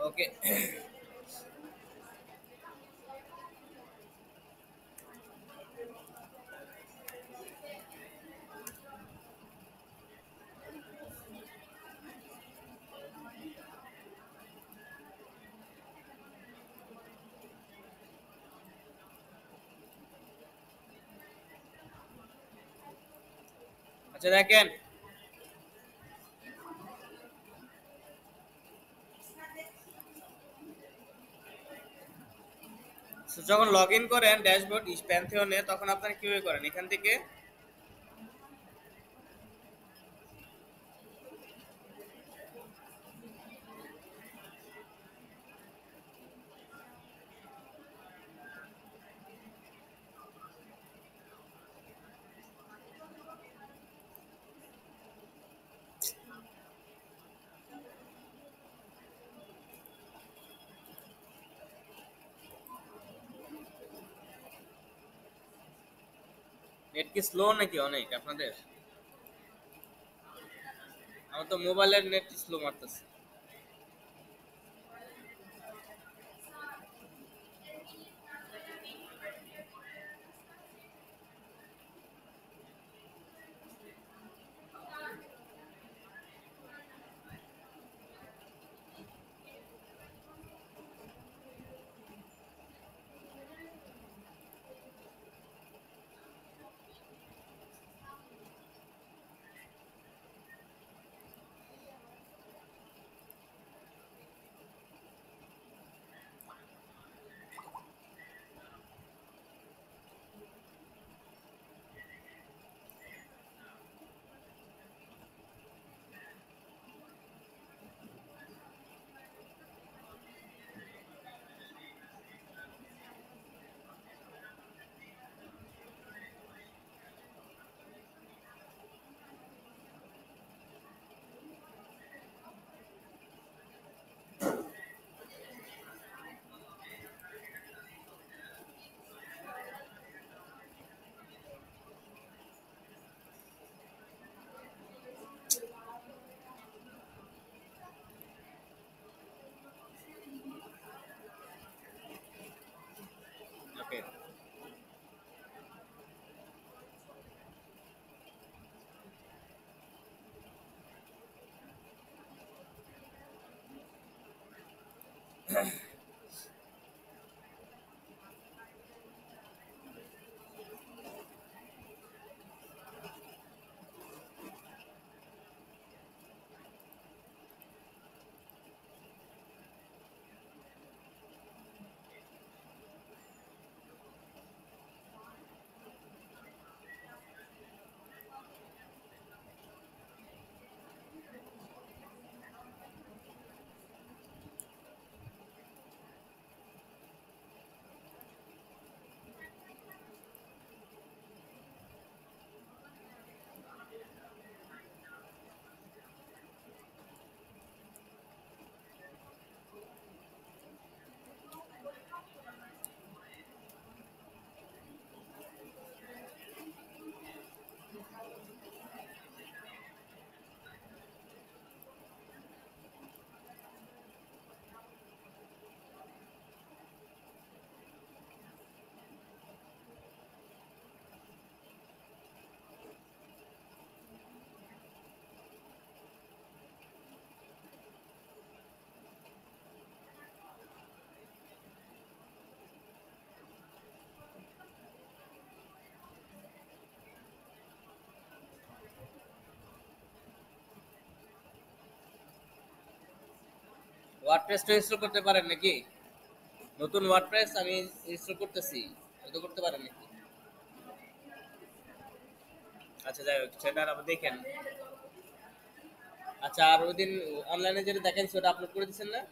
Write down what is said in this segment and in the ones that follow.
ওকে। আচ্ছা দেখেন, so যখন লগ ইন করেন ড্যাশবোর্ড প্যান্থিয়নে, তখন আপনারা কিভাবে করেন? এখান থেকে নেট কি স্লো নাকি অনেক আপনাদের? আমার তো মোবাইলের নেট স্লো মারতেছে। ওকে। ওয়ার্ডপ্রেসটা ইনস্টল করতে পারেন নাকি? নতুন ওয়ার্ডপ্রেস আমি ইনস্টল করতেছি, এটা করতে পারেন নাকি? আচ্ছা যাই হোক, সেটা আবার দেখেন। আচ্ছা, আর ওই দিন অনলাইনে যেটা দেখেন সেটা আপলোড করে দিচ্ছেন না?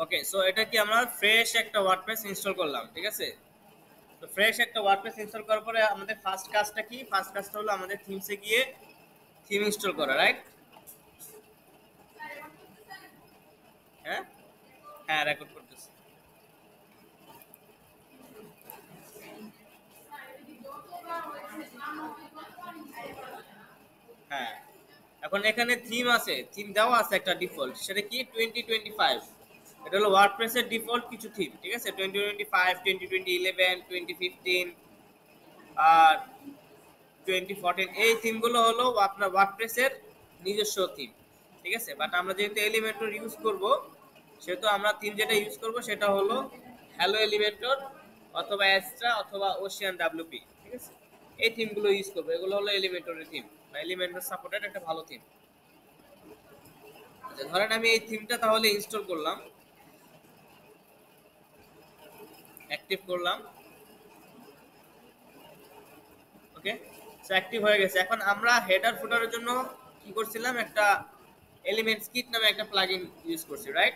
ওকে, সো এটা কি আমরা ফ্রেশ একটা ওয়ার্ডপ্রেস ইনস্টল করলাম, ঠিক আছে? তো ফ্রেশ একটা ওয়ার্ডপ্রেস ইনস্টল করার পরে আমাদের ফার্স্ট কাজটা কি? ফার্স্ট কাজটা হলো আমাদের থিমসে গিয়ে থিম ইনস্টল করা, রাইট? হ্যাঁ, হ্যাঁ, রেকর্ড করতেছি। হ্যাঁ, এখন এখানে থিম আছে, থিম দেওয়া আছে একটা ডিফল্ট, সেটা কি 2025। এটা হলো ওয়ার্ডপ্রেসের ডিফল্ট কিছু থিম, ঠিক আছে? 2025, 2011, 2015 আর 2014, এই থিমগুলো হলো আপনার ওয়ার্ডপ্রেসের নিজস্ব থিম, ঠিক আছে? বাট আমরা যেহেতু এলিমেন্টর ইউজ করব, সেহেতু আমরা থিম যেটা ইউজ করব সেটা হলো হ্যালো এলিমেন্টর অথবা অ্যাস্ট্রা অথবা ওশিয়ান ডাব্লিউপি, ঠিক আছে? এই থিমগুলো ইউজ করবো, এগুলো হলো এলিমেন্টরের থিম বা এলিমেন্টর সাপোর্টেড একটা ভালো থিম। আচ্ছা, ধরেন আমি এই থিমটা তাহলে ইনস্টল করলাম, অ্যাক্টিভ করলাম। ওকে, সো অ্যাক্টিভ হয়ে গেছে। এখন আমরা হেডার ফুটারের জন্য কি করছিলাম, একটা এলিমেন্টস কিট নামে একটা প্লাগইন ইউজ করছি, রাইট?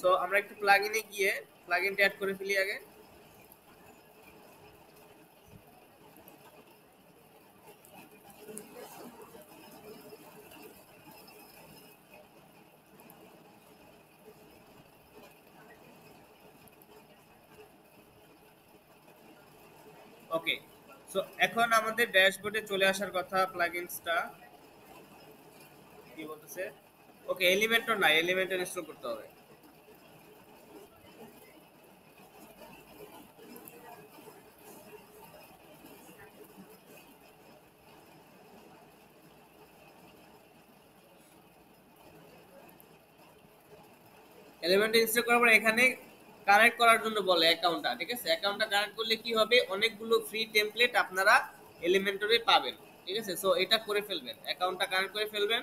সো আমরা একটু প্লাগইনে গিয়ে প্লাগইনটা অ্যাড করে ফেলি আগে। ওকে, সো এখন আমাদের ড্যাশবোর্ডে চলে আসার কথা প্লাগইনসটা। কি বলতেছে? ওকে, এলিমেন্টর না, এলিমেন্টর ইনস্টল করতে হবে। এলিমেন্ট ইনস্টল করার পর এখানে কানেক্ট করার জন্য বলে অ্যাকাউন্টটা, ঠিক আছে? অ্যাকাউন্টটা কানেক্ট করলে কি হবে, অনেকগুলো ফ্রি টেমপ্লেট আপনারা এলিমেন্টরে পাবেন, ঠিক আছে? সো এটা করে ফেলবেন, অ্যাকাউন্টটা কানেক্ট করে ফেলবেন।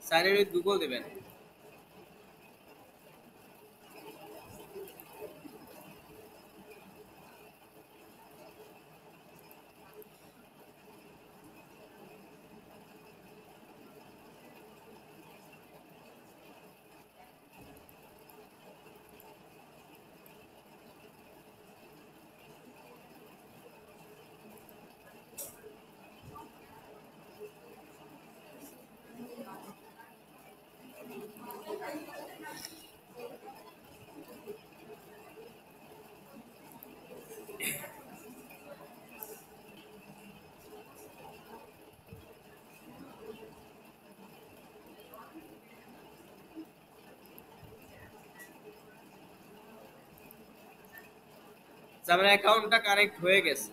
সাইন ইন উইথ গুগল দেবেন। আমার অ্যাকাউন্টটা কানেক্ট হয়ে গেছে।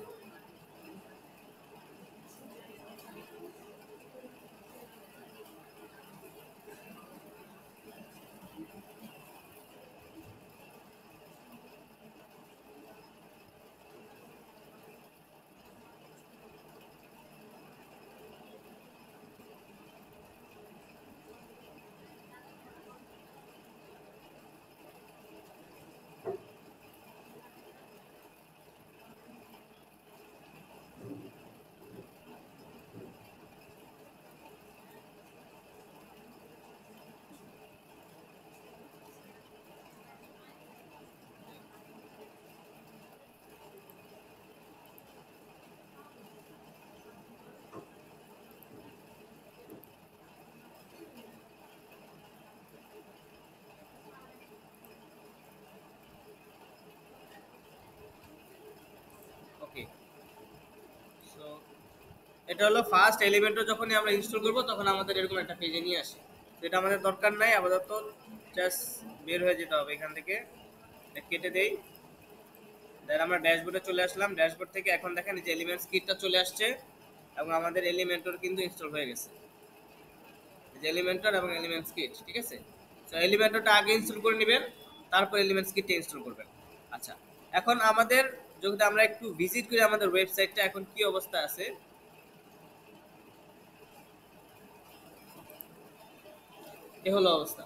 ওকে, সো এটা হলো ফার্স্ট এলিমেন্টর যখনই আমরা ইনস্টল করব তখন আমাদের এরকম একটা পেজে নিয়ে আসে। তো এটা আমাদের দরকার নাই আপাতত, জাস্ট বের হয়ে যেতে হবে এখান থেকে। এটা কেটে দেই। দেন আমরা ড্যাশবোর্ডে চলে আসলাম। ড্যাশবোর্ড থেকে এখন দেখেন যে এলিমেন্টস কিটটা চলে আসছে এবং আমাদের এলিমেন্টর কিন্তু ইনস্টল হয়ে গেছে। যে এলিমেন্টর এবং এলিমেন্টস কিট, ঠিক আছে? তো এলিমেন্টরটা আগে ইনস্টল করে নেবেন, তারপর এলিমেন্টস কিটটা ইনস্টল করবেন। আচ্ছা, এখন আমাদের যদি আমরা একটু ভিজিট করি আমাদের ওয়েবসাইটটা এখন কি অবস্থা আছে। এ হলো অবস্থা।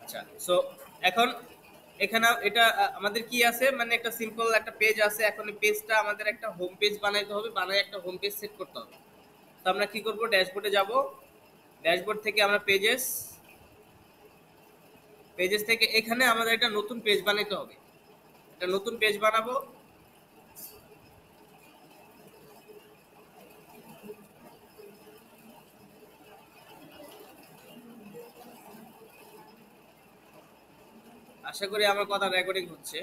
আচ্ছা, সো এখন এখানে এটা আমাদের কি আছে, মানে একটা সিম্পল একটা পেজ আছে। এখন এই পেজটা আমাদের একটা হোম পেজ বানাইতে হবে, বানাই একটা হোম পেজ সেট করতে হবে। তো আমরা কি করব, ড্যাশবোর্ডে যাব। ড্যাশবোর্ড থেকে আমরা পেজেস, পেজেস থেকে এখানে আমাদের একটা নতুন পেজ বানাইতে হবে। একটা নতুন পেজ বানাবো। আশা করি আমার কথা রেকর্ডিং হচ্ছে।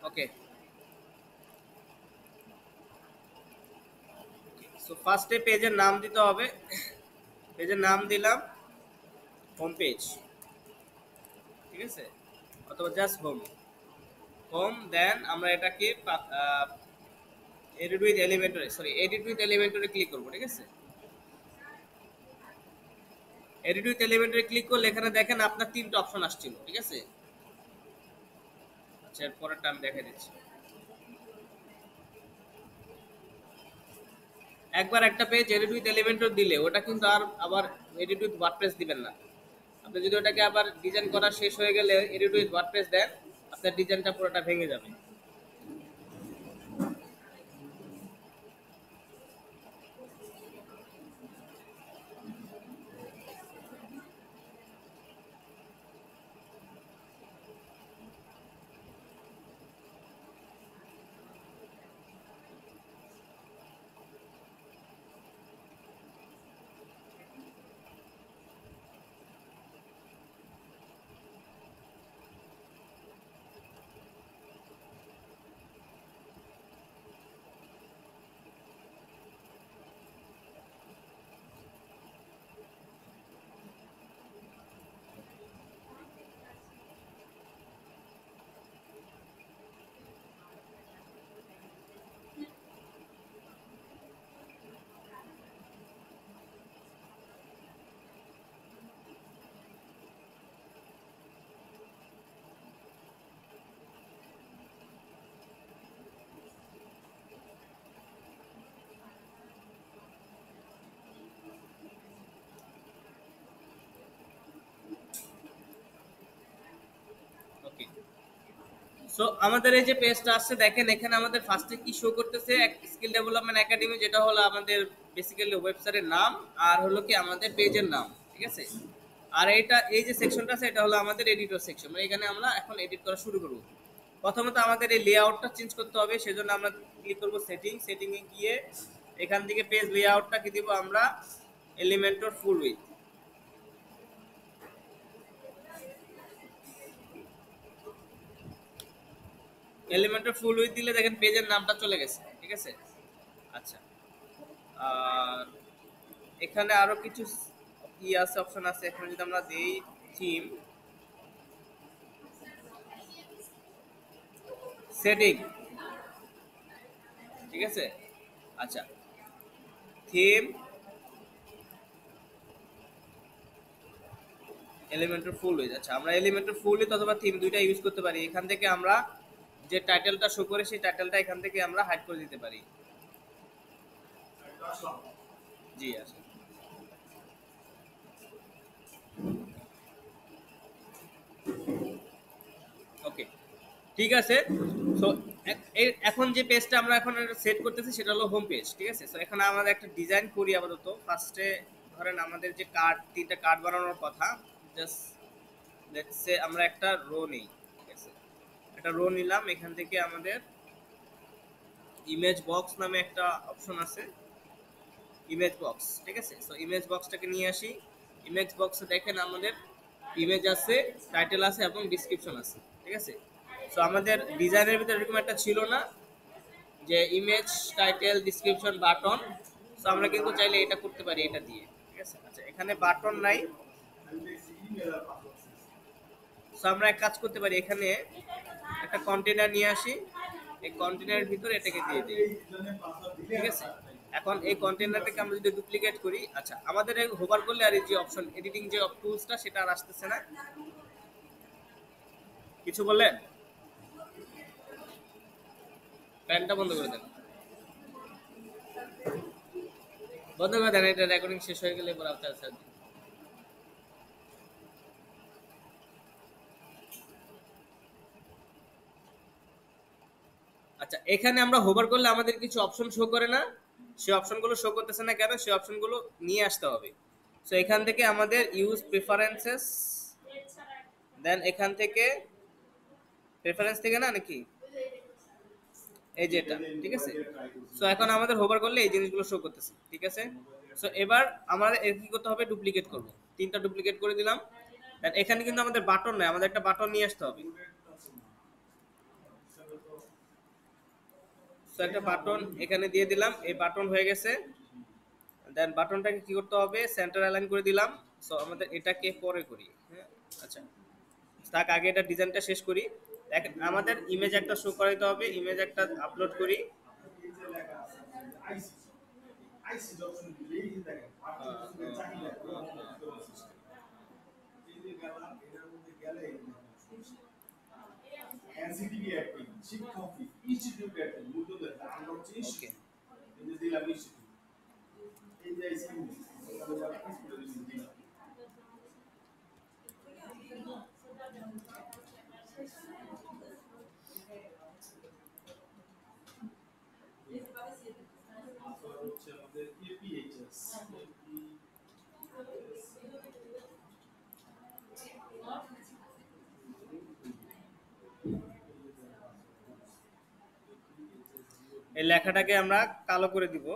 ওকে, সো ফার্স্টে পেজের নাম দিতে হবে। পেজের নাম দিলাম হোম পেজ, ঠিক আছে, অথবা জাস্ট হোম। হোম, দেন আমরা এটাকে এডিট উইথ এলিমেন্টরে, সরি এডিট উইথ এলিমেন্টরে ক্লিক করবো, ঠিক আছে। এডিট উইথ এলিমেন্টরে ক্লিক করলে এখানে দেখেন আপনার তিনটা অপশন আসছিল, ঠিক আছে। আচ্ছা, এর পরেরটা আমি দেখে দিচ্ছি। একবার একটা পেজ এডিট উইথ এলিমেন্টর দিলে ওটা কিন্তু আর আবার এডিট উইথ ওয়ার্ডপ্রেস দিবেন না। আপনি যদি ওটাকে আবার ডিজাইন করা শেষ হয়ে গেলে এডিট উইথ ওয়ার্ডপ্রেস দেন, আপনার ডিজাইনটা পুরোটা ভেঙে যাবে। ওকে, সো আমাদের এই যে পেজটা আসছে দেখেন, এখানে আমাদের ফার্স্টে কি শো করতেছে, স্কিল ডেভেলপমেন্ট একাডেমি, যেটা হলো আমাদের বেসিক্যালি ওয়েবসাইটের নাম, আর হলো কি আমাদের পেজের নাম, ঠিক আছে। আর এইটা, এই যে সেকশনটা আছে এটা হলো আমাদের এডিটর সেকশন, মানে এখানে আমরা এখন এডিট করা শুরু করব। প্রথমত আমাদের এই লেআউটটা চেঞ্জ করতে হবে, সেজন্য আমরা ক্লিক করব সেটিং, সেটিংয়ে গিয়ে এখান থেকে পেজ লেআউটটা কি দিব আমরা, Elementor full with. Elementor full with দিলে দেখেন পেজের নামটা চলে গেছে, ঠিক আছে। আচ্ছা, আর এখানে আরো কিছু ই আছে, অপশন আছে। এখানে যদি আমরা দেই থিম, সেটিং, ঠিক আছে। আচ্ছা, থিম, এলিমেন্টর ফুল উইথ। আচ্ছা, আমরা এলিমেন্টর ফুল উইথ অথবা থিম দুইটা ইউজ করতে পারি। এখান থেকে আমরা যে টাইটেলটা শো করে সেই টাইটেলটা এখান থেকে আমরা হাইড করে দিতে পারি। জি, আচ্ছা, ওকে, ঠিক আছে। সো এখন যে পেজটা আমরা এখন সেট করতেছি সেটা হলো হোম পেজ, ঠিক আছে। সো এখানে আমাদের একটা ডিজাইন করি আপাতত। ফার্স্টে ধরেন আমাদের যে কার্ড, তিনটা কার্ড বানানোর কথা, জাস্ট লেটস সে আমরা একটা রো নেই, ঠিক আছে। একটা রো নিলাম, এখান থেকে আমাদের ইমেজ বক্স নামে একটা অপশন আছে, ইমেজ বক্স, ঠিক আছে। সো ইমেজ বক্সটাকে নিয়ে আসি। ইমেজ বক্সে দেখেন আমাদের ইমেজ আছে, টাইটেল আছে এবং ডিসক্রিপশন আছে, ঠিক আছে। সো আমাদের ডিজাইনের ভিতরে এরকম একটা ছিল না যে image, title, description, button. So আমরা কিন্তু চাইলে এটা করতে পারি এটা দিয়ে, ঠিক আছে। আচ্ছা, এখানে বাটন নাই। সো আমরা এক কাজ করতে পারি, এখানে একটা কন্টেনার নিয়ে আসি, এই কন্টেনারের ভিতরে এটাকে দিয়ে দিই, ঠিক আছে। এখন এই কন্টেনারটাকে আমরা যদি ডুপ্লিকেট করি, আচ্ছা আমাদের হোভার করলে আর এই যে অপশন এডিটিং যে টুলসটা সেটা আর আসতেছে না। কিছু বললেন? ফ্যানটা বন্ধ করে দেন, বন্ধ করে দেন, এটা রেকর্ডিং শেষ হয়ে গেলে এবার আপনার স্যার। আচ্ছা, এখানে আমরা হোভার করলে আমাদের কিছু অপশন শো করে না, সেই অপশনগুলো শো করতেছে না কেন? সেই অপশনগুলো নিয়ে আসতে হবে। সো এখান থেকে আমাদের ইউজ প্রেফারেন্সেস, দেন এখান থেকে প্রেফারেন্স থেকে না নাকি এই যেটা, ঠিক আছে। সো এখন আমাদের হোভার করলে এই জিনিসগুলো শো করতেছে, ঠিক আছে। সো এবার আমাদের কি করতে হবে? ডুপ্লিকেট করব, তিনটা ডুপ্লিকেট করে দিলাম। দেন এখানে কিন্তু আমাদের বাটন নাই, আমাদের একটা বাটন নিয়ে আসতে হবে। সো একটা বাটন এখানে দিয়ে দিলাম, এই বাটন হয়ে গেছে। দেন বাটনটাকে কি করতে হবে? সেন্টার অ্যালাইন করে দিলাম। সো আমাদের এটাকে পরে করি, হ্যাঁ। আচ্ছা, তার আগে এটা ডিজাইনটা শেষ করি। দেখেন আমাদের ইমেজ একটা শো করাইতে হবে, ইমেজ একটা আপলোড করি। ওকে, এই লেখাটাকে আমরা কালো করে দিব।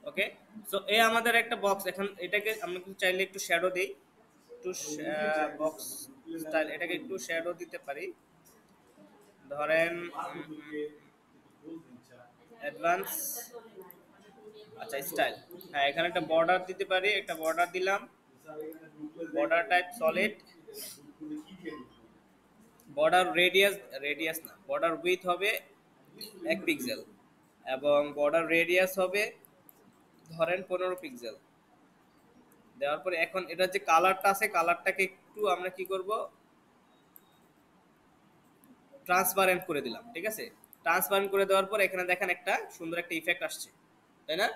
ওকে, সো এই আমাদের একটা বক্স। এখন এটাকে আমরা কিন্তু চাইলে একটু শ্যাডো দেই, একটু বক্স স্টাইল, এটাকে একটু শ্যাডো দিতে পারি। ধরেন অ্যাডভান্স, আচ্ছা স্টাইল, হ্যাঁ এখানে একটা বর্ডার দিতে পারি, একটা বর্ডার দিলাম, border type solid, border radius, radius না, বর্ডার উইথ হবে 1 পিক্সেল এবং বর্ডার রেডিয়াস হবে ধরেন 15 পিক্সেল। দেওয়ার পরে এখন এটা যে কালারটা আছে, কালারটাকে একটু আমরা কি করব? ট্রান্সপারেন্ট করে দিলাম, ঠিক আছে। ট্রান্সপারেন্ট করে দেওয়ার পর এখানে দেখেন একটা সুন্দর একটা ইফেক্ট আসছে, তাই না?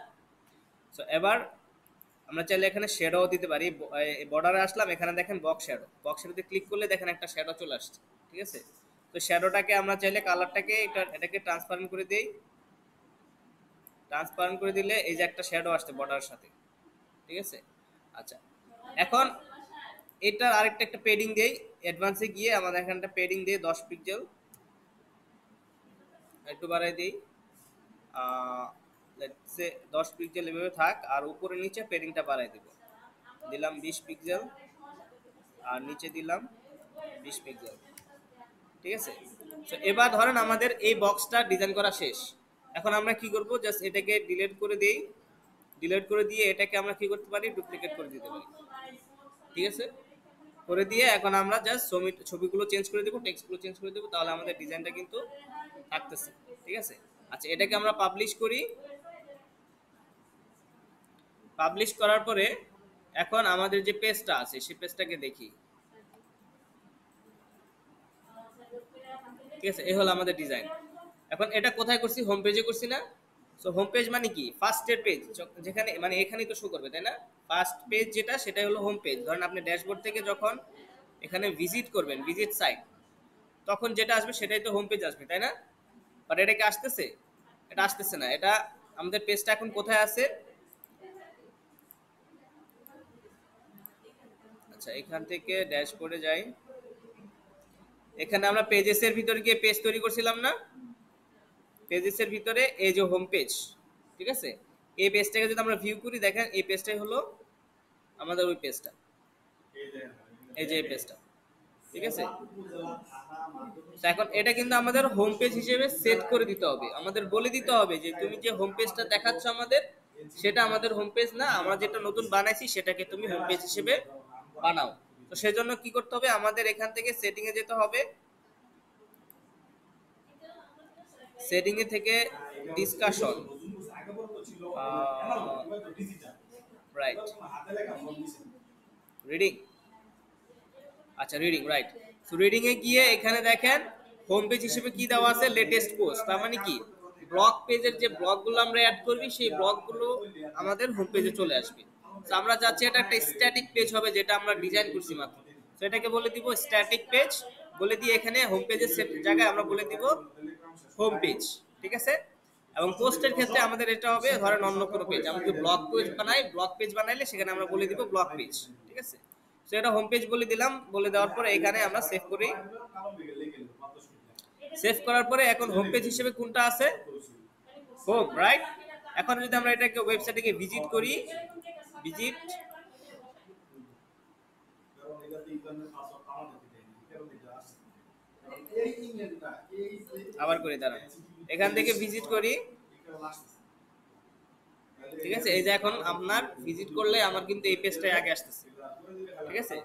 সো এবার আমরা চাইলে এখানে শ্যাডো দিতে পারি। বর্ডারে আসলাম, এখানে দেখেন বক্স শ্যাডো, বক্স শ্যাডোতে ক্লিক করলে দেখেন একটা শ্যাডো চলে আসছে, ঠিক আছে। তো শ্যাডোটাকে আমরা চাইলে কালারটাকে এটাকে ট্রান্সপারেন্ট করে দেই। ট্রান্সপারেন্ট করে দিলে এই যে একটা শ্যাডো আসছে বর্ডারের সাথে, ঠিক আছে। আচ্ছা, এখন এটার আরেকটা একটা পেডিং দেই, অ্যাডভান্সে গিয়ে আমাদের এখানটা পেডিং দিয়ে 10 পিক্সেল একটু বাড়াই দিই। লেটস সে 10 পিক্সেল এভাবে থাক, আর উপরে নিচে পেডিংটা বাড়াই দেব, দিলাম 20 পিক্সেল, আর নিচে দিলাম 20 পিক্সেল, ঠিক আছে। তো এবার ধরেন আমাদের এই বক্সটা ডিজাইন করা শেষ। এখন আমরা কি করব? জাস্ট এটাকে ডিলিট করে দেই, ডিলিট করে দিয়ে এটাকে আমরা কি করতে পারি? ডুপ্লিকেট করে দিতে পারি, ঠিক আছে। করে দিয়ে এখন আমরা জাস্ট ছবিগুলো চেঞ্জ করে দেবো, টেক্সটগুলো চেঞ্জ করে দেবো, তাহলে আমাদের ডিজাইনটা কিন্তু থাকতেছে, ঠিক আছে। আচ্ছা, এটাকে আমরা পাবলিশ করি। পাবলিশ করার পরে এখন আমাদের যে পেজটা আছে সেই পেজটাকে দেখি, ঠিক আছে। এই হলো আমাদের ডিজাইন। এখন এটা কোথায় করছি? হোম পেজে করছি না? সো হোম পেজ মানে কি? ফার্স্টের পেজ, যেখানে মানে এখানেই তো শো করবে, তাই না? ফার্স্ট পেজ যেটা, সেটাই হলো হোম পেজ। ধরেন আপনি ড্যাশবোর্ড থেকে যখন এখানে ভিজিট করবেন, ভিজিট সাইট, তখন যেটা আসবে সেটাই তো হোম পেজ আসবে, তাই না? বাট এটা কি আসতেছে? এটা আসতেছে না। এটা আমাদের পেজটা এখন কোথায় আছে? আচ্ছা, এখান থেকে ড্যাশবোর্ডে যাই। এখানে আমরা পেজেসের ভিতরে গিয়ে পেজ তৈরি করছিলাম না? পেজেসের ভিতরে এই যে হোম পেজ, ঠিক আছে। এই পেজটাকে যদি আমরা ভিউ করি, দেখেন এই পেজটাই হলো আমাদের ওই পেজটা, এই যে এই পেজটা, ঠিক আছে। তো এখন এটা কিন্তু আমাদের হোম পেজ হিসেবে সেট করে দিতে হবে, আমাদের বলে দিতে হবে যে তুমি যে হোম পেজটা দেখাচ্ছ আমাদের, সেটা আমাদের হোম পেজ না, আমরা যেটা নতুন বানাইছি সেটাকে তুমি হোম পেজ হিসেবে বানাও। তো সেজন্য কি করতে হবে? আমাদের এখান থেকে সেটিং এ যেতে হবে। সেটিং এ থেকে ডিসকাশন, রাইট, রিডিং, আচ্ছা reading, right. So reading a গিয়ে এখানে দেখেন হোম পেজ হিসেবে কি দেওয়া আছে, লেটেস্ট পোস্ট। তার মানে কি ব্লগ পেজের যে ব্লগগুলো আমরা অ্যাড করবি সেই ব্লগগুলো আমাদের হোম পেজে চলে আসবে। তো আমরা চাচ্ছি এটা একটা স্ট্যাটিক পেজ হবে, যেটা আমরা ডিজাইন করছি মাত্র। তো এটাকে বলে দিব স্ট্যাটিক পেজ, বলে দিয়ে এখানে হোম পেজের জায়গায় আমরা বলে দিব হোম পেজ, ঠিক আছে। এবং পোস্টের ক্ষেত্রে আমাদের এটা হবে ধরেন অন্য কোনো পেজ, আমরা যদি ব্লগ পেজ বানাই, ব্লগ পেজ বানাইলে সেখানে আমরা বলে দিব ব্লগ পেজ, ঠিক আছে। তো এটা হোম পেজ বলে দিলাম, বলে দেওয়ার পরে এখানে আমরা সেভ করি। সেভ করার পরে এখন হোম পেজ হিসেবে কোনটা আছে, হোম, রাইট। এখন যদি আমরা এটাকে ওয়েবসাইটে ভিজিট করি, ভিজিট, আবার করি দাঁড়ান, এখান থেকে ভিজিট করি, ঠিক আছে। এই যে এখন আপনার ভিজিট করলে আমার কিন্তু এই পেজটাই আগে আসতেছে, ঠিক আছে।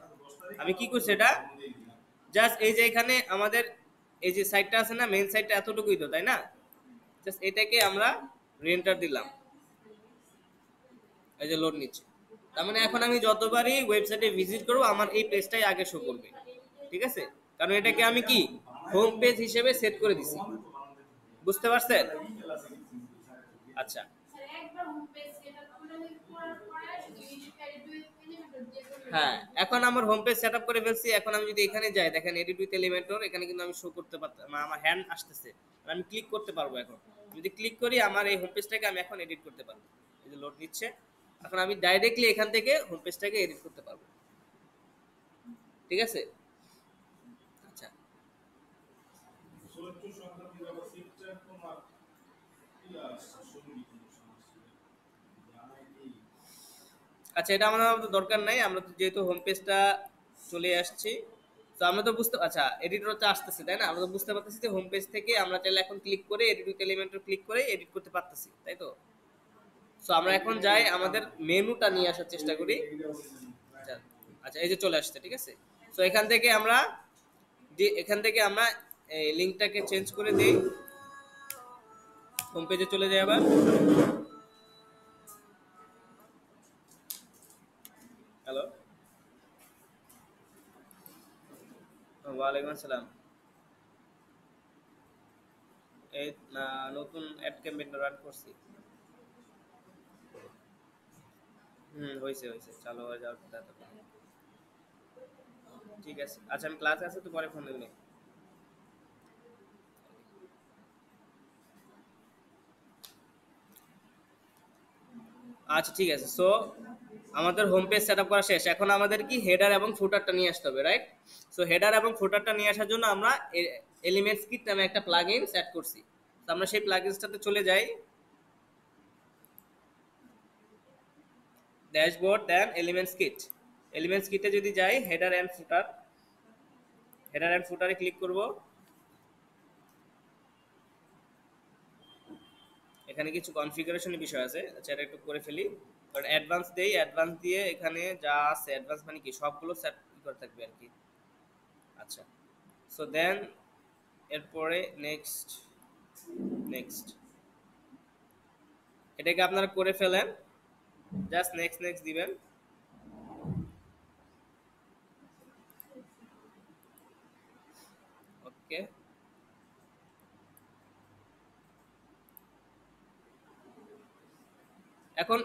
আমি কি করছি, এটা জাস্ট এই যে এখানে আমাদের এই যে সাইটটা আছে না, মেইন সাইটটা এতটুকুই তো, তাই না। জাস্ট এটাকে আমরা রেন্টার দিলাম, এই যে লোড নিচ্ছে। তার মানে এখন আমি যতবারই ওয়েবসাইটে ভিজিট করব আমার এই পেজটাই আগে শো করবে, ঠিক আছে। কারণ এটাকে আমি কি হোম পেজ হিসেবে সেট করে দিছি, বুঝতে পারছেন। আচ্ছা, হ্যাঁ এখন আমার হোম পেজ সেটআপ করে ফেলছি। এখন আমি যদি এখানে যাই, দেখেন এডিট উইথ এলিমেন্টর, এখানে কিন্তু আমি শো করতে পারতাম, আমার হ্যান্ড আসতেছে, আমি ক্লিক করতে পারবো। এখন যদি ক্লিক করি আমার এই হোম পেজটাকে আমি এখন এডিট করতে পারবো, এই যে লোড নিচ্ছে। এখন আমি ডাইরেক্টলি এখান থেকে হোম পেজটাকে এডিট করতে পারবো, ঠিক আছে। আচ্ছা, আচ্ছা এটা আমাদের দরকার নাই, আমরা তো যেহেতু হোম পেজটা চলে আসছি, তো আমরা তো বুঝতে, আচ্ছা এডিটর তো আসতেছে তাই না, আমরা তো বুঝতে পারতেছি যে হোম পেজ থেকে আমরা চাইলে এখন ক্লিক করে এডিট উইথ এলিমেন্টর ক্লিক করে এডিট করতে পারতেছি, তাই তো। সো আমরা এখন যাই আমাদের মেনুটা নিয়ে আসার চেষ্টা করি। আচ্ছা, আচ্ছা এই যে চলে আসছে, ঠিক আছে। সো এখান থেকে আমরা এই লিংকটাকে চেঞ্জ করে দেই, হোম পেজে চলে যাই আবার। হ্যালো, ওয়ালাইকুম আসসালাম। এই নতুন অ্যাড ক্যাম্পেইন রান করছি। হয়েছে হয়েছে, চালু হয়ে যাওয়ার কথা তো। ঠিক আছে, আচ্ছা আমি ক্লাসে আছি, তো পরে ফোন দেবেন। আচ্ছা ঠিক আছে। সো আমাদের হোম পেজ সেটআপ করা শেষ, এখন আমাদের কি হেডার এবং ফুটারটা নিয়ে আসতে হবে, রাইট। সো হেডার এবং ফুটারটা নিয়ে আসার জন্য আমরা এলিমেন্টস কিট নামে একটা প্লাগইন সেট করছি। তো আমরা সেই প্লাগইনসটাতে চলে যাই, dashboard then elements kit. Elements কিটে যদি যাই, header and footer, header and ফুটারে ক্লিক করব। এখানে কিছু কনফিগারেশনের বিষয় আছে, আচ্ছা এটা একটু করে ফেলি। কারণ অ্যাডভান্স দেই, অ্যাডভান্স দিয়ে এখানে যা আছে, অ্যাডভান্স মানে কি সবগুলো সেট করে থাকবে আর কি। আচ্ছা, সো দেন এরপরে নেক্সট, নেক্সট, এটাকে আপনারা করে ফেলেন, জাস্ট নেক্সট নেক্সট দিবেন। ওকে, এখন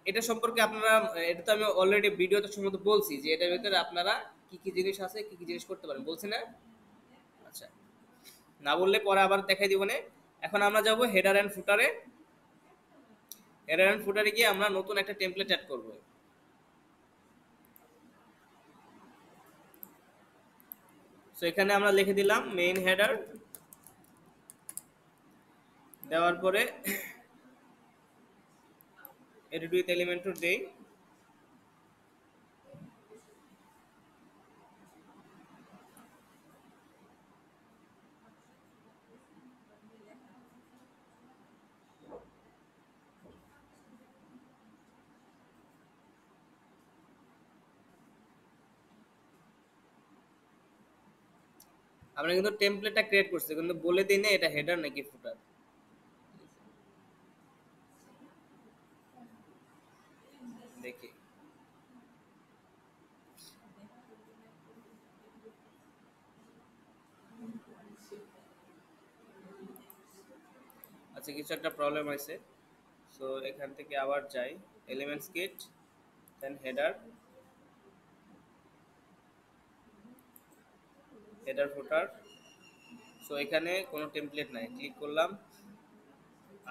এটা সম্পর্কে আপনারা, এটা তো আমি অলরেডি ভিডিওতে সম্ভবত বলছি যে এটার ভিতরে আপনারা কি কি জিনিস আছে, কি কি জিনিস করতে পারেন, বলছি না। আচ্ছা, না বললে পরে আবার দেখাই দিব না। এখন আমরা যাব হেডার এন্ড ফুটারে। হেডার এন্ড ফুটারে গিয়ে আমরা নতুন একটা টেমপ্লেট অ্যাড করব। সো এখানে আমরা লিখে দিলাম মেইন হেডার, দেওয়ার পরে এডিট উইথ এলিমেন্টর দেই। আমরা কিন্তু টেমপ্লেটটা ক্রিয়েট করছি, কিন্তু বলে দিই না এটা হেডার নাকি ফুটার। দেখি আচ্ছা, কিছু একটা প্রবলেম হয়েছে। সো এখান থেকে আবার যাই, এলিমেন্টস কিট, দেন হেডার, হেডার ফুটার। সো এখানে কোনো টেমপ্লেট নাই, ক্লিক করলাম।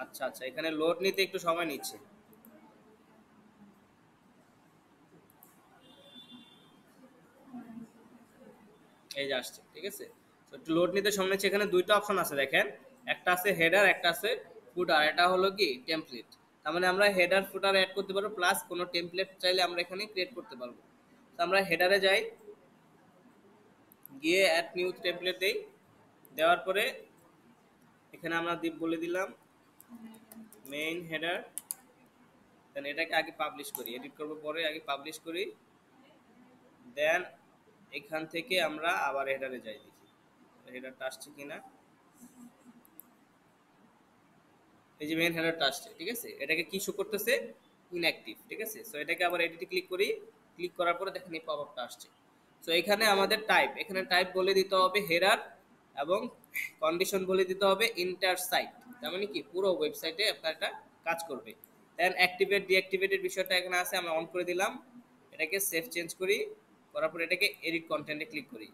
আচ্ছা আচ্ছা, এখানে লোড নিতে একটু সময় নিচ্ছে। এই যে আসছে, ঠিক আছে। তো একটু লোড নিতে সময় নিচ্ছে। এখানে দুইটা অপশন আছে দেখেন, একটা আছে হেডার, একটা আছে ফুটার। এটা হলো কি টেমপ্লেট। তার মানে আমরা হেডার ফুটার অ্যাড করতে পারবো, প্লাস কোনো টেমপ্লেট চাইলে আমরা এখানে ক্রিয়েট করতে পারবো। তো আমরা হেডারে যাই, গিয়ে অ্যাড নিউ টেমপ্লেট দেই। দেওয়ার পরে এখানে আমরা বলে দিলাম মেইন হেডার। দেন এটাকে আগে পাবলিশ করি, এডিট করবো পরে, আগে পাবলিশ করি। দেন এখান থেকে আমরা আবার হেডারে যাই, দেখি হেডারটা আসছে কিনা। এই যে মেইন হেডারটা আসছে, ঠিক আছে। এটাকে কি শো করতেছে, ইনঅ্যাক্টিভ, ঠিক আছে। সো এটাকে আবার এডিটে ক্লিক করি, ক্লিক করার পরে দেখেন এই পপআপটা আসছে। সো এখানে আমাদের টাইপ, এখানে টাইপ বলে দিতে হবে হেডার, এবং কন্ডিশন বলে দিতে হবে ইন্টার সাইট, তার মানে কি পুরো ওয়েবসাইটে আপনার এটা কাজ করবে। দেন অ্যাক্টিভেট ডিঅ্যাক্টিভেটের বিষয়টা এখানে আছে, আমরা অন করে দিলাম। এটাকে সেভ চেঞ্জ করি, করার পর এটাকে এডিট কন্টেন্টে ক্লিক করি।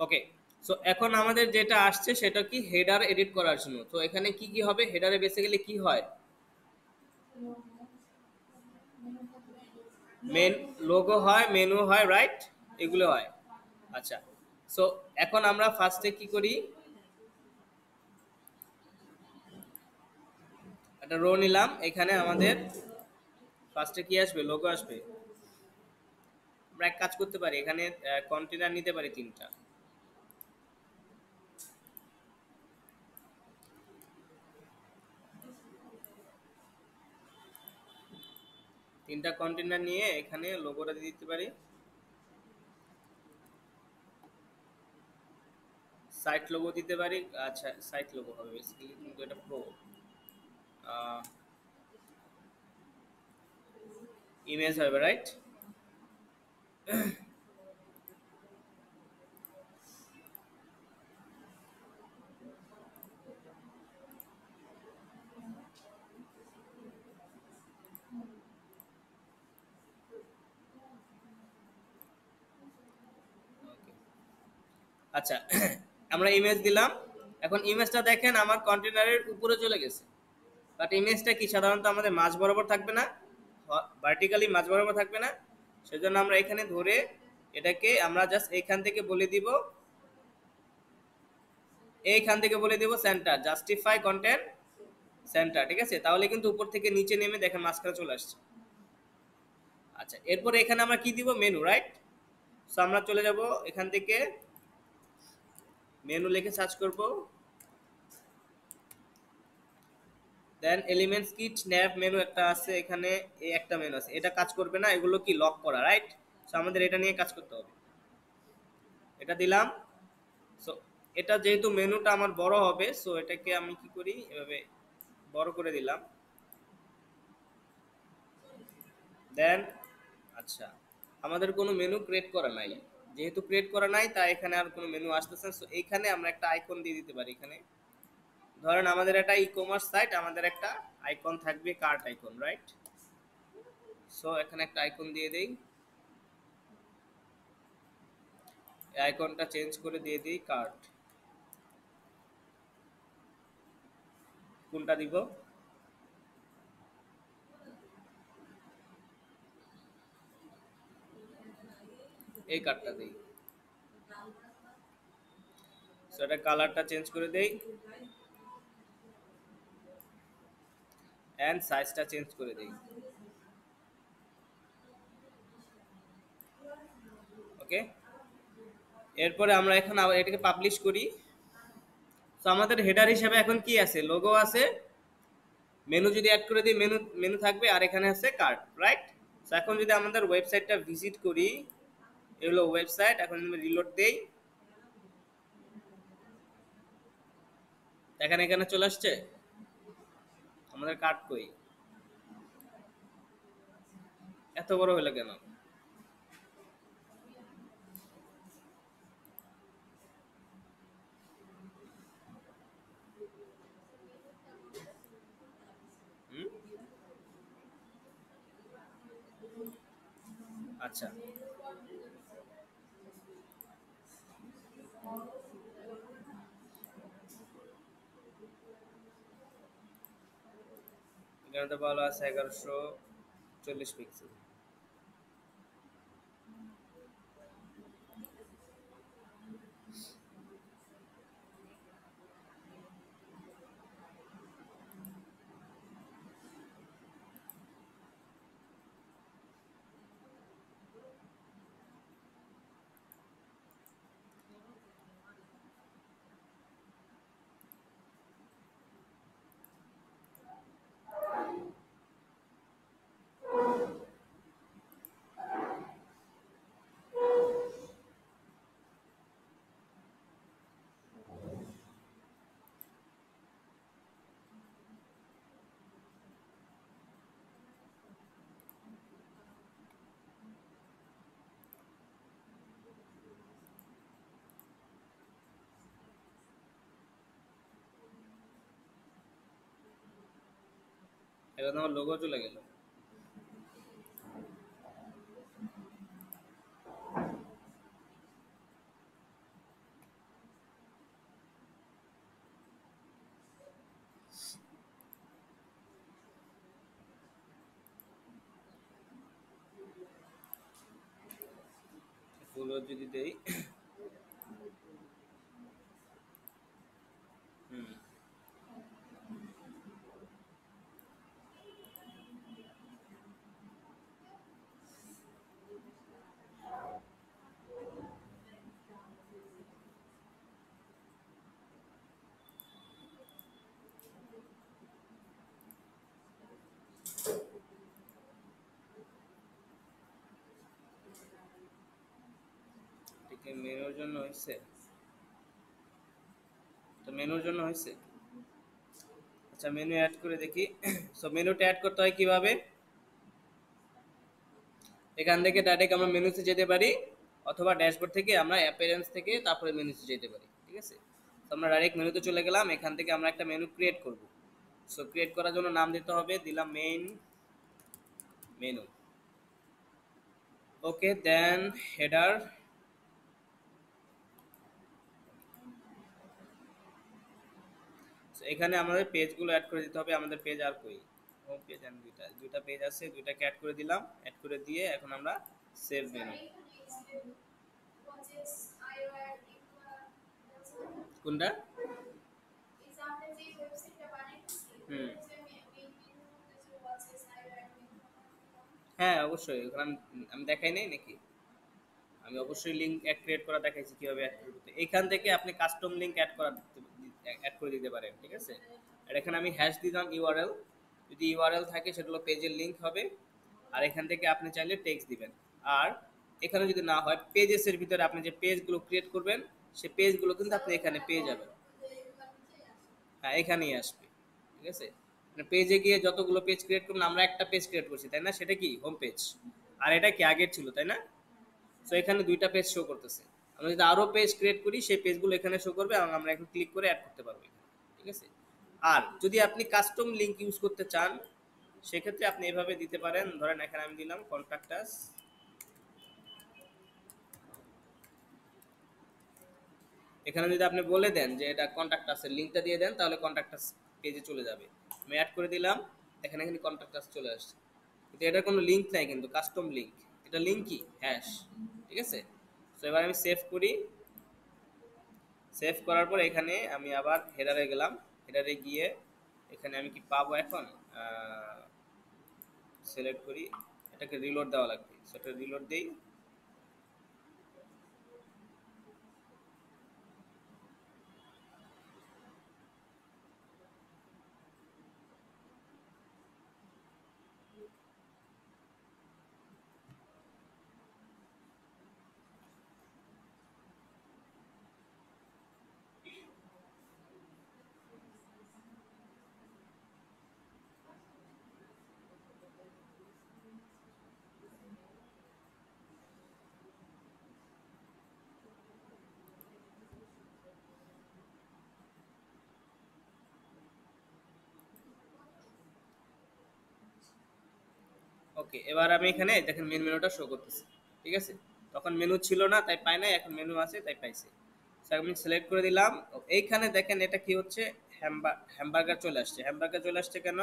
ওকে। সো এখন আমাদের যেটা আসছে সেটা কি হেডার এডিট করার জন্য। তো এখানে কি কি হবে, হেডারে বেসিক্যালি কি হয়, মেন লোগো হয়, মেনু হয়, রাইট, এগুলো হয়। আচ্ছা, সো এখন আমরা ফার্স্টে কি করি, একটা রো নিলাম। এখানে আমাদের ফার্স্টে কি আসবে, লোগো আসবে। আমরা এক কাজ করতে পারি, এখানে কন্টেনার নিতে পারি তিনটা। তিনটা কন্টেনার নিয়ে এখানে লোগোটা দিয়ে দিতে পারি। সাইট লোগো দিতে পারি। আচ্ছা, সাইট লোগো হবে বেসিক্যালি, কিন্তু এটা প্রো ইমেজ হবে, রাইট। আচ্ছা, আমরা ইমেজ দিলাম। এখন ইমেজটা দেখেন আমার কন্টেনারের উপরে চলে গেছে, বাট ইমেজটা কি সাধারণত আমাদের মাঝ বরাবর থাকবে না, ভার্টিক্যালি মাঝ বরাবর থাকবে না। সেজন্য আমরা এখানে ধরে এটাকে আমরা জাস্ট এইখান থেকে বলে দিব, এইখান থেকে বলে দিব সেন্টার, জাস্টিফাই কন্টেন্ট সেন্টার, ঠিক আছে। তাহলে কিন্তু উপর থেকে নিচে নেমে দেখেন মাঝখানে চলে আসছে। আচ্ছা, এরপরে এখানে আমরা কি দিব, মেনু, রাইট। সো আমরা চলে যাব এখান থেকে, মেনু লিখে সার্চ করব। দেন এলিমেন্টস কিট স্ন্যাপ মেনু একটা আছে এখানে, এই একটা মেনু আছে, এটা কাজ করবে না, এগুলো কি লক করা, রাইট। সো আমাদের এটা নিয়ে কাজ করতে হবে। এটা দিলাম। সো এটা যেহেতু মেনুটা আমার বড় হবে, সো এটাকে আমি কি করি, এভাবে বড় করে দিলাম। দেন আচ্ছা, আমাদের কোনো মেনু ক্রিয়েট করা নাই, যেহেতু ক্রিয়েট করা নাই তাই এখানে আর কোনো মেনু আসতেছে না। সো এইখানে আমরা একটা আইকন দিয়ে দিতে পারি। এখানে ধরেন আমাদের একটা ই কমার্স সাইট, আমাদের একটা আইকন থাকবে, কার্ট আইকন, রাইট। সো এখানে একটা আইকন দিয়ে দেই, এই আইকনটা চেঞ্জ করে দিয়ে দিই কার্ট। কোনটা দিব, এই কার্টটা দিই। সো এটা কালারটা চেঞ্জ করে দেই, এন্ড সাইজটা চেঞ্জ করে দেই। ওকে, এরপরে আমরা এখন আবার এটাকে পাবলিশ করি। তো আমাদের হেডার হিসেবে এখন কি আছে, লোগো আছে, মেনু যদি অ্যাড করে দিই মেনু মেনু থাকবে, আর এখানে আছে কার্ড, রাইট? তো এখন যদি আমাদের ওয়েবসাইটটা ভিজিট করি, এগুলো ওয়েবসাইট, এখন আমি রিলোড দেই, দেখেন এখানে চলে আসছে আমাদের কার্ড। কই এত বড় হলো কেন? হুম, আচ্ছা, এখানে তো ভালো আছে 1140 পিক্সেল। এখন আমার লোগো চলে গেল। ফুল যদি দেই, হুম, ঠিক মেনুর জন্য হয়েছে, তো মেনুর জন্য হয়েছে। আচ্ছা, মেনু অ্যাড করে দেখি। সো মেনুটা অ্যাড করতে হয় কিভাবে? এখান থেকে ডাইরেক্ট আমরা মেনুতে যেতে পারি, অথবা ড্যাশবোর্ড থেকে আমরা অ্যাপিয়ারেন্স থেকে তারপরে মেনুতে যেতে পারি, ঠিক আছে? তো আমরা ডাইরেক্ট মেনুতে চলে গেলাম, এখান থেকে আমরা একটা মেনু ক্রিয়েট করব। সো ক্রিয়েট করার জন্য নাম দিতে হবে, দিলাম মেইন মেনু। ওকে, দেন হেডার। এখানে আমাদের পেজগুলো অ্যাড করে দিতে হবে, আমাদের পেজ আর কই, হোম পেজ এন্ড দুইটা দুইটা পেজ আছে, দুইটাকে অ্যাড করে দিলাম। অ্যাড করে দিয়ে এখন আমরা সেভ মেনু। কোনটা? হুম, হ্যাঁ অবশ্যই, ওখানে আমি দেখাই নাই নাকি? আমি অবশ্যই লিংক অ্যাড ক্রিয়েট করা দেখাইছি কিভাবে অ্যাড করতে। এখান থেকে আপনি কাস্টম লিংক অ্যাড করে দিতে পারেন, ঠিক আছে? আর এখানে আমি হ্যাশ দিলাম ইউআরএল, যদি ইউআরএল থাকে সেটা হলো পেজের লিংক হবে। আর এখান থেকে আপনি চাইলে টেক্সট দিবেন। আর এখানে যদি না হয়, পেজেসের ভিতরে আপনি যে পেজগুলো ক্রিয়েট করবেন সেই পেজগুলো কিন্তু আপনি এখানে পেয়ে যাবেন। হ্যাঁ, এখানেই আসবে, ঠিক আছে? মানে পেজে গিয়ে যতগুলো পেজ ক্রিয়েট করুন, আমরা একটা পেজ ক্রিয়েট করছি তাই না, সেটা কি হোম পেজ, আর এটা কি আগের ছিল তাই না? সো এখানে দুইটা পেজ শো করতেছে। আমরা যদি আরো পেজ ক্রিয়েট করি সেই পেজগুলো এখানে শো করবে এবং আমরা এখন ক্লিক করে অ্যাড করতে পারবো এখানে, ঠিক আছে? আর যদি আপনি কাস্টম লিংক ইউজ করতে চান, সেক্ষেত্রে আপনি এভাবে দিতে পারেন। ধরেন এখানে আমি দিলাম কন্ট্যাক্টাস, এখানে যদি আপনি বলে দেন যে এটা কন্ট্যাক্টাসের লিংকটা দিয়ে দেন, তাহলে কন্ট্যাক্টাস পেজে চলে যাবে। আমি অ্যাড করে দিলাম, এখানে কিন্তু কন্ট্যাক্টাস চলে আসছে, কিন্তু এটার কোনো লিংক নাই, কিন্তু কাস্টম লিংক। এটা লিংক কি, হ্যাশ, ঠিক আছে? তো এবার আমি সেভ করি। সেভ করার পর এখানে আমি আবার হেডারে গেলাম। হেডারে গিয়ে এখানে আমি কি পাবো এখন, সিলেক্ট করি, এটাকে রিলোড দেওয়া লাগবে, সেটা রিলোড দেই। ওকে, এবার আমি এখানে দেখেন মেন মেনুটা শো করতেছি। ঠিক আছে, তখন মেনু ছিল না তাই পাই নাই, এখন মেনু আছে তাই পাইছি। So, আমি সিলেক্ট করে দিলাম। এইখানে দেখেন এটা কি হচ্ছে, হ্যামবার্গার চলে আসছে। হ্যামবার্গার চলে আসছে কেন?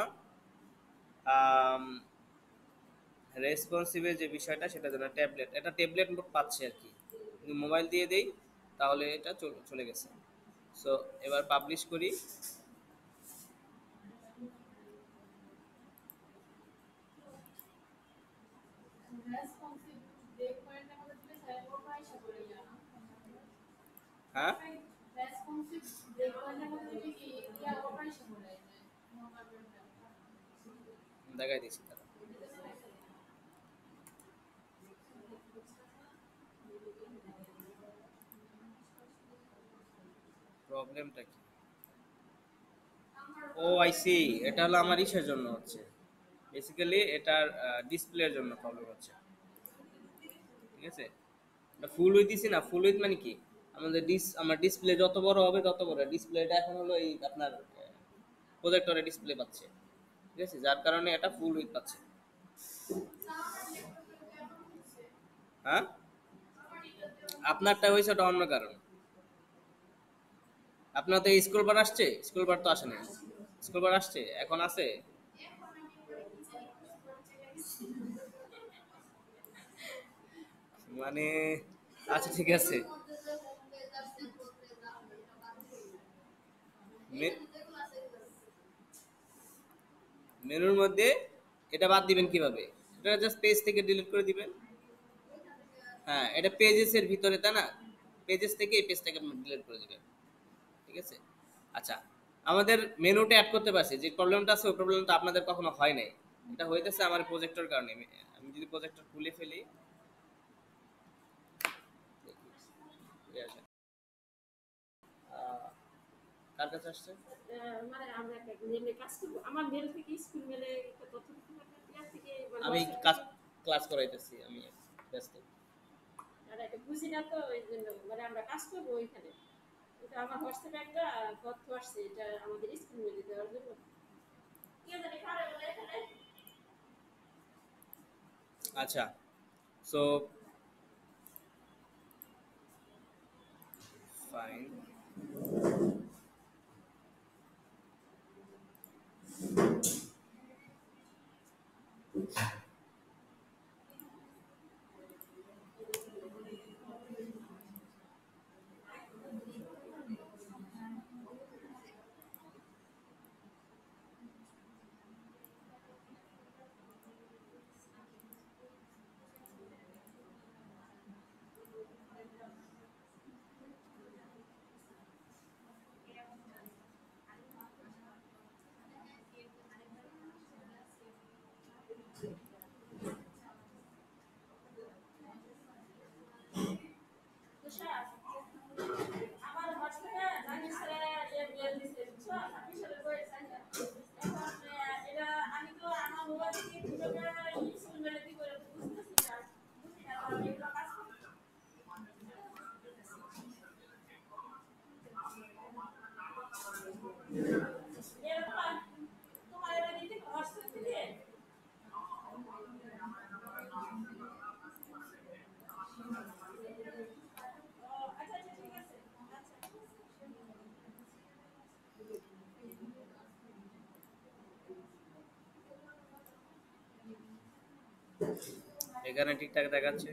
রেসপন্সিভের যে বিষয়টা সেটা জন্য ট্যাবলেট, এটা ট্যাবলেট মোড পাচ্ছে আর কি। যদি মোবাইল দিয়ে দেই তাহলে এটা চলে গেছে। সো এবার পাবলিশ করি। হ্যাঁ, দেখাই দিচ্ছি তারা। প্রবলেমটা কি? ও আই সি, এটা হলো আমার ইসের জন্য হচ্ছে, বেসিক্যালি এটার ডিসপ্লের জন্য প্রবলেম হচ্ছে। ঠিক আছে, এটা ফুল উইথ দিছি না, ফুল উইথ মানে কি, আমাদের আমার ডিসপ্লে যত বড় হবে তত বড় ডিসপ্লেটা এখন হলো এই আপনার প্রজেক্টরে ডিসপ্লে পাচ্ছে। ঠিক আছে, যার কারণে এটা ফুল উইথ পাচ্ছে। হ্যাঁ, আপনারটা হয়েছে ওটা অন্য কারণ। আপনার তো স্কুল বার আসছে, স্কুল বার তো আসে না। স্কুল বার আসছে, এখন আছে। মানে আচ্ছা ঠিক আছে। মেনুর মধ্যে এটা বাদ দিবেন কিভাবে? এটা জাস্ট পেজ থেকে ডিলিট করে দিবেন। হ্যাঁ, এটা পেজেস এর ভিতরে, তাই না? পেজেস থেকে এই পেজটাকে ডিলিট করে দিবেন। ঠিক আছে, আচ্ছা। আমাদের মেনুটা অ্যাড করতে পারছি, যে প্রবলেমটা আছে ওই প্রবলেমটা আপনাদের কখনো হয় নাই। এটা হইতেছে আমার প্রজেক্টর কারণে। আমি যদি প্রজেক্টর খুলে ফেলি, দেখি, ফিরে আসেন। আহ, কার কাছে আসছে? মানে আমরা একটা মেলে কাজ করব, আমার মেল থেকে স্কুল মেলে একটা তথ্য দিতে পারবেন ইয়ার থেকে, আমি কাজ ক্লাস করাইতেছি, আমি ব্যস্ত। আর এটা বুঝি না তো এই জন্য, মানে আমরা কাজ করব ওইখানে। এটা আমার হোয়াটসঅ্যাপে একটা তথ্য আসছে, এটা আমাদের স্কুল মেলে দেওয়ার জন্য। কে জানে কারে বলে এখানে। আচ্ছা, সো ফাইন। আমার হোয়াটসঅ্যাপে জানিস মেল দিছে, বুঝছো? 26 সালের বই সাইন। এখন এটা আমি তো আমার মোবাইল থেকে কিভাবে স্কুল মেলে দিব বুঝতেছি না, বুঝি না, কারণ এগুলো কাজ করতে এরকম। তোমার এটা দিতে হোয়াটসঅ্যাপ থেকে। ও আচ্ছা আচ্ছা ঠিক আছে। আচ্ছা এখানে ঠিকঠাক দেখাচ্ছে।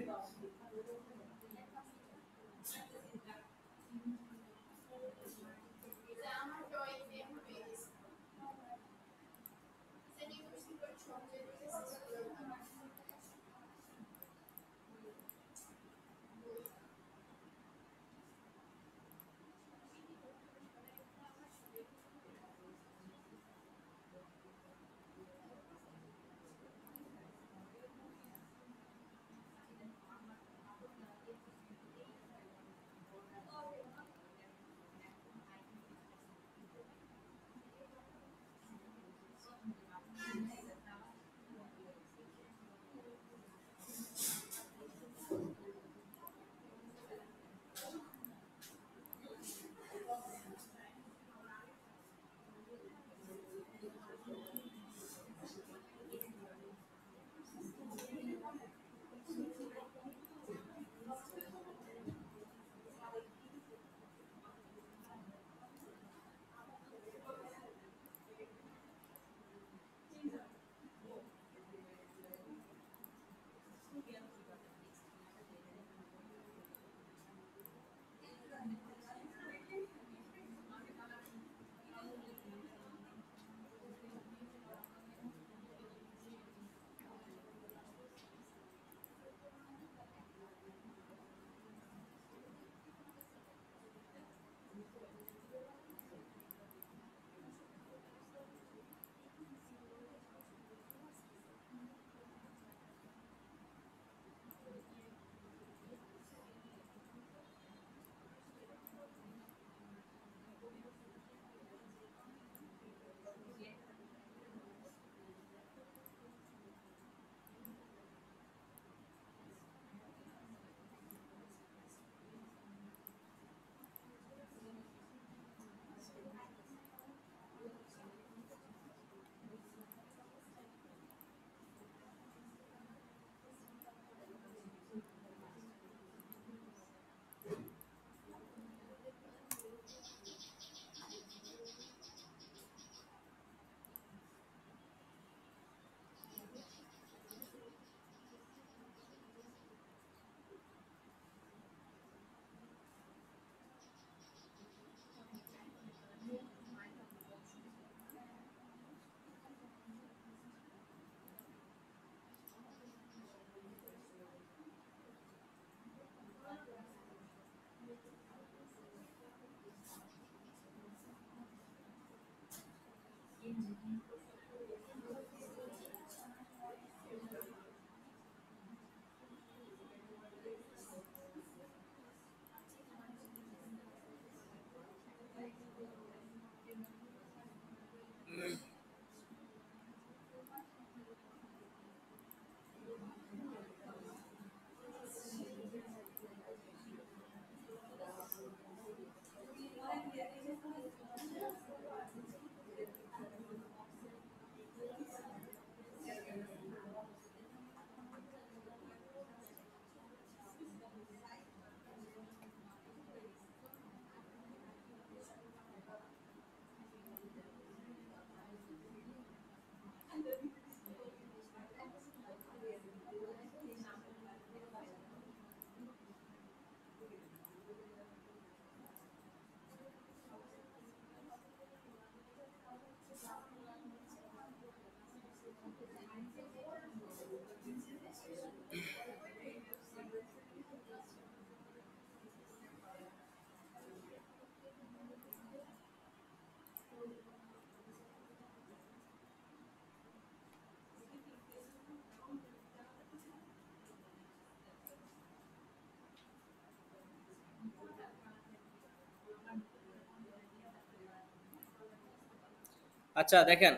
আচ্ছা দেখেন,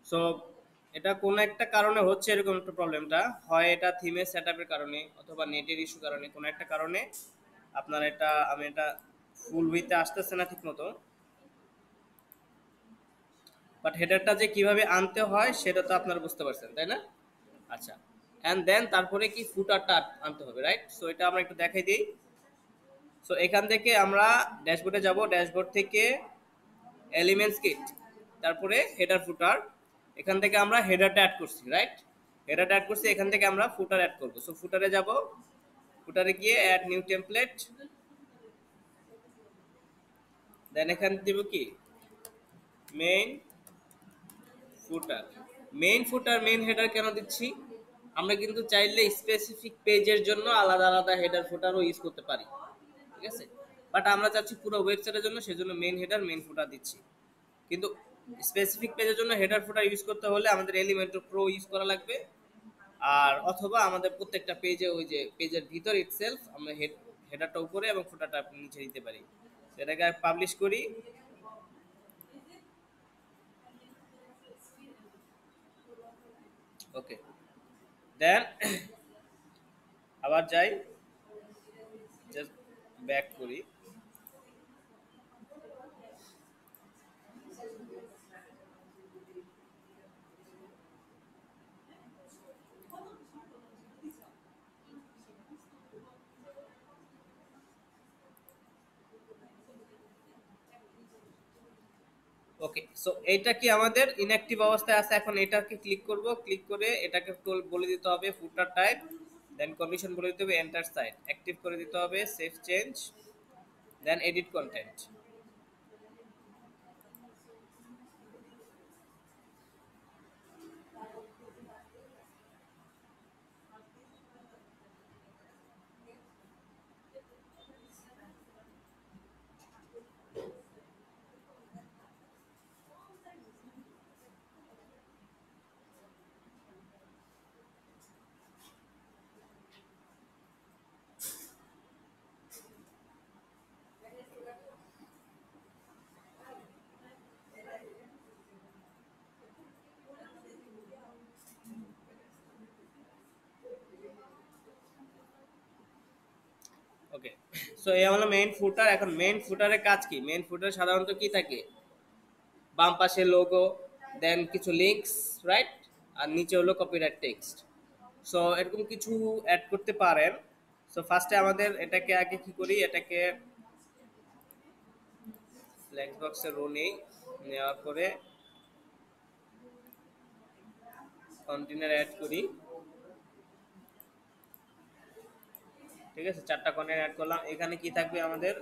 সো এটা কোনো একটা কারণে হচ্ছে এরকম একটা প্রবলেমটা, হয় এটা থিমের সেটআপের কারণে অথবা নেটের ইস্যু কারণে, কোনো একটা কারণে আপনার এটা, আমি এটা ফুল উইথে আসতেছে না ঠিক মতো। বাট হেডারটা যে কিভাবে আনতে হয় সেটা তো আপনারা বুঝতে পারছেন, তাই না? আচ্ছা, অ্যান্ড দেন তারপরে কি ফুটারটা আনতে হবে, রাইট? সো এটা আমরা একটু দেখাই দিই। সো এখান থেকে আমরা ড্যাশবোর্ডে যাব, ড্যাশবোর্ড থেকে এলিমেন্টস কিট, তারপরে হেডার ফুটার, এখান থেকে আমরা হেডারটা অ্যাড করছি, রাইট? হেডারটা অ্যাড করছি, এখান থেকে আমরা ফুটার অ্যাড করব। সো ফুটারে যাব, ফুটারে গিয়ে অ্যাড নিউ টেমপ্লেট, দেন এখানে দিব কি মেইন ফুটার। মেইন ফুটার মেইন হেডার কেন দিচ্ছি, আমরা কিন্তু চাইলে স্পেসিফিক পেজের জন্য আলাদা আলাদা হেডার ফুটারও ইউজ করতে পারি, ঠিক আছে? বাট আমরা চাচ্ছি পুরো ওয়েবসাইটের জন্য, সেজন্য মেইন হেডার মেইন ফুটার দিচ্ছি। কিন্তু স্পেসিফিক পেজের জন্য হেডার ফুটার ইউজ করতে হলে আমাদের এলিমেন্টর প্রো ইউজ করা লাগবে। আর অথবা আমাদের প্রত্যেকটা পেজে ওই যে পেজের ভিতর ইটসেলফ আমরা হেডারটা উপরে এবং ফুটারটা নিচে দিতে পারি। এটাকে পাবলিশ করি, ওকে, দেন আবার যাই, জাস্ট ব্যাক করি। ওকে, সো এইটা কি আমাদের ইনঅ্যাক্টিভ অবস্থায় আছে, এখন এটাকে ক্লিক করব, ক্লিক করে এটাকে বলে দিতে হবে ফুটার টাইপ, দেন কন্ডিশন বলে দিতে হবে এন্টার সাইট, অ্যাক্টিভ করে দিতে হবে সেভ চেঞ্জ, দেন এডিট কন্টেন্ট। ওকে, সো এই হলো মেইন ফুটার। এখন মেইন ফুটারের কাজ কি? মেইন ফুটারে সাধারণত কি থাকে, বাম পাশে লোগো, দেন কিছু লিঙ্কস, রাইট? আর নিচে হলো কপিরাইট টেক্সট। সো এরকম কিছু অ্যাড করতে পারেন। সো ফার্স্টে আমাদের এটাকে আগে কি করি, এটাকে ফ্লেক্স বক্সে রো নেই, নেওয়ার পরে কন্টেনার অ্যাড করি, ঠিক আছে? চারটা কন্টেনার অ্যাড করলাম। এখানে কি থাকবে আমাদের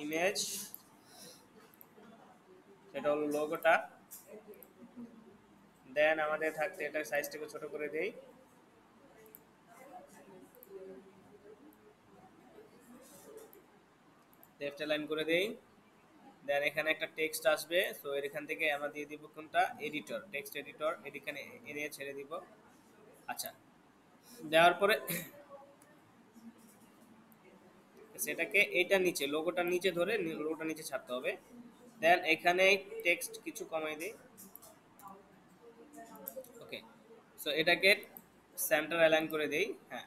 ইমেজ, সেটা হলো লোগোটা, দেন আমাদের থাকতে এটার সাইজটাকে ছোট করে দেই, লেফট লাইন করে দেই, দেন এখানে একটা টেক্সট আসবে। সো এখান থেকে আমরা দিয়ে দিব কোনটা, এডিটর, টেক্সট এডিটর, এখানে এরিয়া ছেড়ে দিব। আচ্ছা, দেওয়ার পরে সেটাকে এইটার নিচে, লোগোটার নিচে ধরে লোগোটার নিচে ছাড়তে হবে। দেন এখানে টেক্সট কিছু কমাই দিই, ওকে। সো এটাকে সেন্টার অ্যালাইন করে দেই, হ্যাঁ।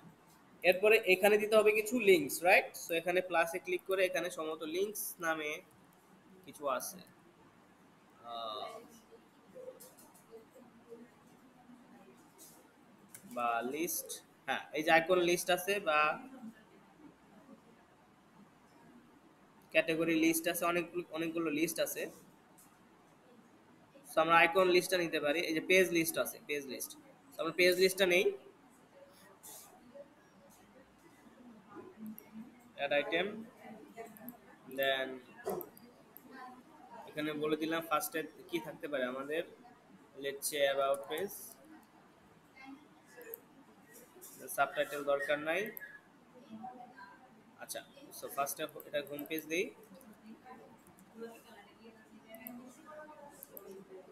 এরপরে এখানে দিতে হবে কিছু লিঙ্কস, রাইট? সো এখানে প্লাসে ক্লিক করে এখানে সম্ভবত লিঙ্কস নামে কিছু আছে, বা লিস্ট, হ্যাঁ এই যে আইকন লিস্ট আছে, বা ক্যাটাগরি লিস্ট আছে, অনেকগুলো অনেকগুলো লিস্ট আছে। সো আমরা আইকন লিস্টটা নিতে পারি, এই যে পেজ লিস্ট আছে, পেজ লিস্ট। সো আমরা পেজ লিস্টটা নেই, অ্যাড আইটেম, দেন এখানে বলে দিলাম ফার্স্টে কি থাকতে পারে আমাদের, let's say about page, subtitle দরকার নাই। আচ্ছা, সো ফার্স্টে এটা হোম পেজ দেই,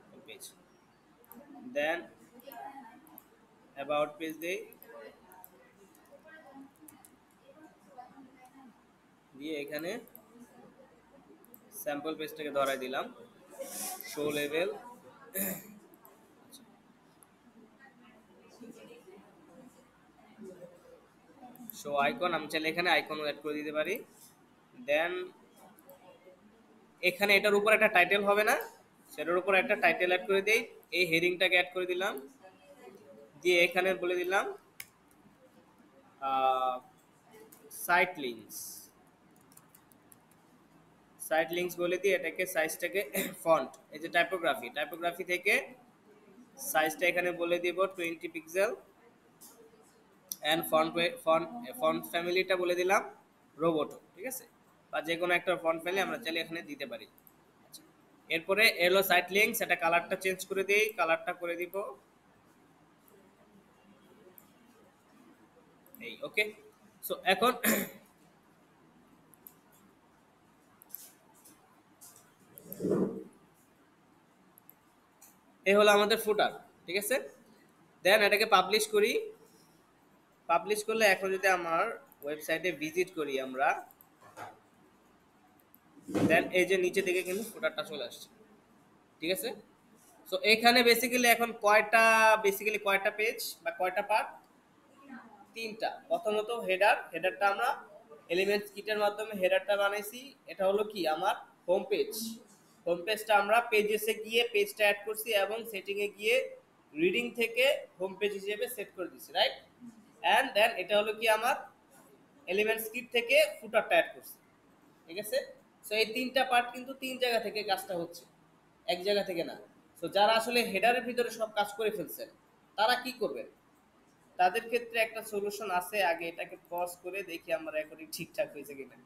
home page, then about page দেই, দিয়ে এখানে স্যাম্পল পেজটাকে ধরাই দিলাম। শো লেভেল, শো আইকন, আমি চাইলে এখানে আইকন অ্যাড করে দিতে পারি। দেন এখানে এটার উপর একটা টাইটেল হবে না, সেটার উপর একটা টাইটেল অ্যাড করে দেই। এই হেডিংটাকে অ্যাড করে দিলাম, দিয়ে এখানে বলে দিলাম সাইট লিঙ্কস, সাইট লিঙ্কস বলে দিয়ে এটাকে সাইজটাকে ফন্ট, এই যে টাইপোগ্রাফি, টাইপোগ্রাফি থেকে সাইজটা এখানে বলে দিব 20 pixel, and font font font ফ্যামিলিটা বলে দিলাম রোবোটো, ঠিক আছে, বা যে কোনো একটা ফন্ট ফ্যামিলি আমরা চাইলে এখানে দিতে পারি। আচ্ছা, এরপরে এলো সাইট লিঙ্ক, সেটা কালারটা চেঞ্জ করে দেই, কালারটা করে দিব এই, ওকে। সো এখন এই হলো আমাদের ফুটার, ঠিক আছে। দেন এটাকে পাবলিশ করি, পাবলিশ করলে এখন যদি আমার ওয়েবসাইটে ভিজিট করি আমরা, দেন এই যে নিচে দিকে কিন্তু ফুটারটা চলে আসছে, ঠিক আছে। সো এখানে বেসিক্যালি এখন কয়টা পেজ বা কয়টা পার্ট, তিনটা। প্রথমত হেডার, হেডারটা আমরা এলিমেন্টস কিটের মাধ্যমে হেডারটা বানাইছি, এটা হলো কি আমার হোম পেজ, হোম পেজটা আমরা পেজেসে গিয়ে পেজটা অ্যাড করছি এবং সেটিং এ গিয়ে রিডিং থেকে হোম পেজ হিসেবে সেট করে দিছি, রাইট। এন্ড দেন এটা হলো কি আমার এলিমেন্টস কিট থেকে ফুটারটা অ্যাড করছি, ঠিক আছে। সো এই তিনটা পার্ট কিন্তু তিন জায়গা থেকে কাজটা হচ্ছে, এক জায়গা থেকে না। সো যারা আসলে হেডারের ভিতরে সব কাজ করে ফেলছেন তারা কি করবেন, তাদের ক্ষেত্রে একটা সলিউশন আছে। আগে এটাকে পজ করে দেখি আমার রেকর্ডিং ঠিকঠাক হয়েছে কিনা।